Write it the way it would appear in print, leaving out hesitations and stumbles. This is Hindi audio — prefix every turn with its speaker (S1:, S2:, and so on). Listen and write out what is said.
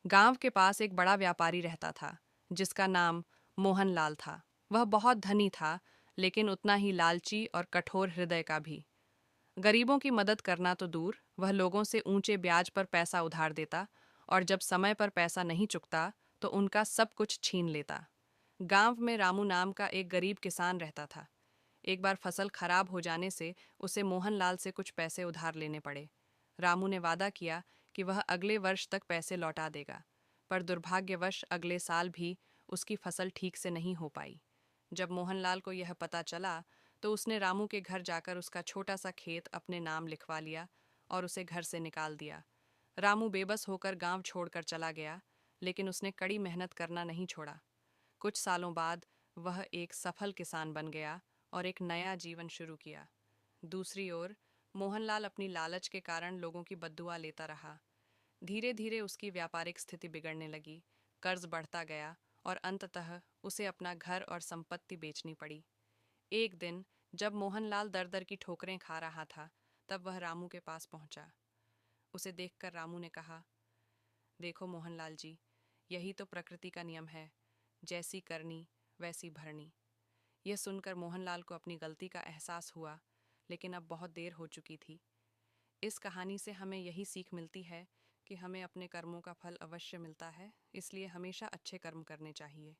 S1: गांव के पास एक बड़ा व्यापारी रहता था जिसका नाम मोहन लाल था। वह बहुत धनी था, लेकिन उतना ही लालची और कठोर हृदय का भी। गरीबों की मदद करना तो दूर, वह लोगों से ऊंचे ब्याज पर पैसा उधार देता और जब समय पर पैसा नहीं चुकता तो उनका सब कुछ छीन लेता। गांव में रामू नाम का एक गरीब किसान रहता था। एक बार फसल खराब हो जाने से उसे मोहनलाल से कुछ पैसे उधार लेने पड़े। रामू ने वादा किया कि वह अगले वर्ष तक पैसे लौटा देगा, पर दुर्भाग्यवश अगले साल भी उसकी फसल ठीक से नहीं हो पाई। जब मोहनलाल को यह पता चला तो उसने रामू के घर जाकर उसका छोटा सा खेत अपने नाम लिखवा लिया और उसे घर से निकाल दिया। रामू बेबस होकर गांव छोड़कर चला गया, लेकिन उसने कड़ी मेहनत करना नहीं छोड़ा। कुछ सालों बाद वह एक सफल किसान बन गया और एक नया जीवन शुरू किया। दूसरी ओर मोहनलाल अपनी लालच के कारण लोगों की बद्दुआ लेता रहा। धीरे धीरे उसकी व्यापारिक स्थिति बिगड़ने लगी, कर्ज बढ़ता गया और अंततः उसे अपना घर और संपत्ति बेचनी पड़ी। एक दिन जब मोहनलाल दर दर की ठोकरें खा रहा था, तब वह रामू के पास पहुंचा। उसे देखकर रामू ने कहा, देखो मोहनलाल जी, यही तो प्रकृति का नियम है, जैसी करनी वैसी भरनी। यह सुनकर मोहनलाल को अपनी गलती का एहसास हुआ, लेकिन अब बहुत देर हो चुकी थी। इस कहानी से हमें यही सीख मिलती है कि हमें अपने कर्मों का फल अवश्य मिलता है, इसलिए हमेशा अच्छे कर्म करने चाहिए।